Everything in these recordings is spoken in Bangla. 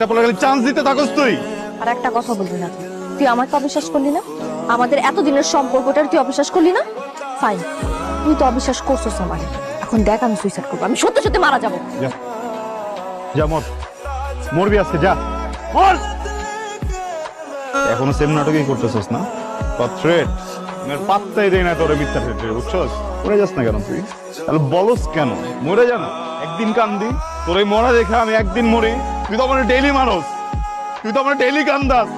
চান্স দিতে থাকস তুই। আর একটা কথা বলবি না, তুই আমাকে অবিশ্বাস করলি না, আমাদের এতদিনের সম্পর্কটার তুই অবিশ্বাস করলি না। ফাইন, তুই তো অবিশ্বাস করছিস আমাকে, এখন দেখ আমি সুইসাইড করবো, আমি সত্যি সত্যি মারা যাবো। যা মর, মরবি আজকে, যা মর। এখনো সেম নাটকই করতেছস না? থ্রেট পাত্তাই দেয় না তোরে, মিথ্যা থ্রেট, বুঝছস? মরে যাস না কেন তুই? তাহলে বলস কেন মরে যা না? একদিন কান্দি, তোর এই মরা দেখে আমি একদিন মরি। তুই তো আমার ডেইলি মানুষ, তুই তো আমার ডেইলি কান্দাস।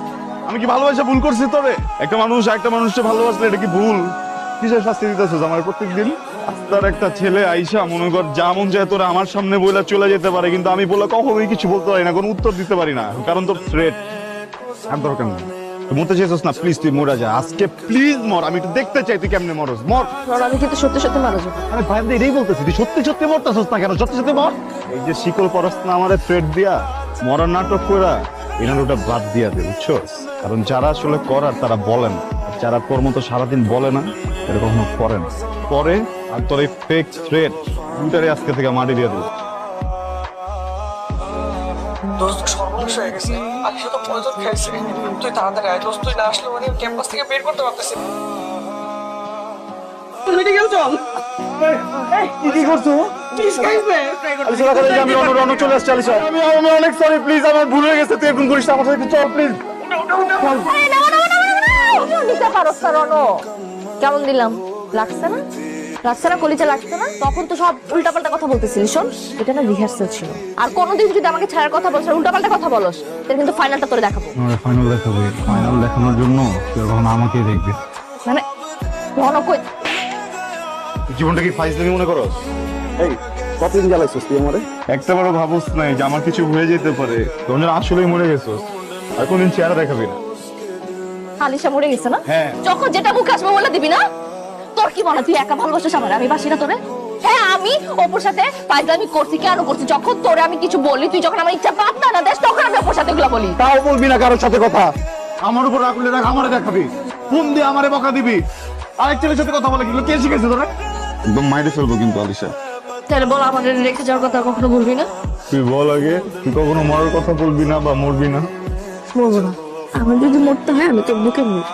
আমি কি ভালোবাসা ভুল করছি তোরে? একটা মানুষকে ভালোবাসলে এটা কি ভুল? কিসের শাস্তি দিতেছস আমার প্রত্যেকদিন? রাস্তার একটা ছেলে আইসা মনে কর যা মন চায় তোরা আমার সামনে বইলা চলে যেতে পারে, কিন্তু আমি বলে কখনোই কিছু বলতে পারি না, কোনো উত্তর দিতে পারি না, কারণ তোর থ্রেট। আর দরকার নেই, তুই মরতে চাইছিস না, প্লিজ তুই মরে যা আজকে, প্লিজ মর। আমি একটু দেখতে চাই তুই কেমনে মরস, মর। আমি কিন্তু সত্যি সত্যি মারা যাবো। আরে ভাই, আমি এটাই বলতেছি, তুই সত্যি সত্যি মরতেছস না কেন? সত্যি সত্যি মর। এই যে শিকল পরস না আমারে থ্রেট দিয়া, মরার নাটক কইরা এনার ওটা বাদ দিয়া দে, বুঝছস? কারণ যারা আসলে করার তারা বলেন, আর যারা তোর মতো সারাদিন বলে না এটা কখনো করে না। পরে আর তোর এই ফেক থ্রেট দুইটারে আজকে থেকে মাটি দিয়ে দেবো। দোস্ত সর্বনাশ হয়ে গেছে, আলিশা তো পয়জন খাইছে। তুই তাড়াতাড়ি আয় দোস্ত, তুই না আসলে মানে ক্যাম্পাস থেকে বের করতে পারতেছি না। মেডিকেল চল। কি করছো? আমি অন্য চলে আসছি। আমি অনেক সরি, প্লিজ আমার ভুল হয়ে গেছে, তুই এরকম করিস না, আমার সাথে চল প্লিজ। কেমন দিলাম? লাগছে না? লাগছে না? কলিজা লাগছে না? তখন তো সব উল্টাপাল্টা কথা বলতেছিলি। শোন, এটা না রিহার্সাল ছিল, আর কোনোদিন যদি আমাকে ছাড়ার কথা বলছ, উল্টাপাল্টা কথা বলস, তাহলে কিন্তু ফাইনালটা তোরে দেখাবো। ফাইনাল দেখাবো? ফাইনাল দেখানোর জন্য তুই কখন আমাকেই দেখবি? মানে রণ কই? জীবনটা কি ফাইজলামি মনে করস? এই কতদিন জ্বালাইছিস তুই আমারে? একটা বড় ভাবস নাই যে আমার কিছু হয়ে যেতে পারে, তোর জন্য আসলেই মরে গেছস, আর কোনদিন চেহারা দেখাবি না। আলিশা মরে গেছে না? হ্যাঁ। যখন যেটা মুখে আসবে বলে দিবি না? তোর কি মনে হয় তুই একা ভালোবাসিস আমার, আমি বাসি না তোরে? হ্যাঁ, আমি অপুর সাথে ফাইজলামি করছি, কেন করছি? যখন তোরে আমি কিছু বলি, তুই যখন আমার ইচ্ছা পাত্তা না দেস, তখন আমি অপুর সাথে এগুলো বলি। তাও বলবি না কারোর সাথে কথা? আমার উপর রাখলে রাখ, আমারে দেখাবি, ফোন দিয়ে আমারে বকা দিবি, আরেক ছেলের সাথে কথা বলে, কিন্তু কে শিখেছে তোরা? একদম মাইরে ফেলবো কিন্তু আলিশা। তাহলে বল, আমাদের রেখে যাওয়ার কথা কখনো বলবি না? তুই বল আগে, তুই কখনো মরার কথা বলবি না বা মরবি না? বলবো না। আমার যদি মরতে হয় আমি তোর বুকে মরি।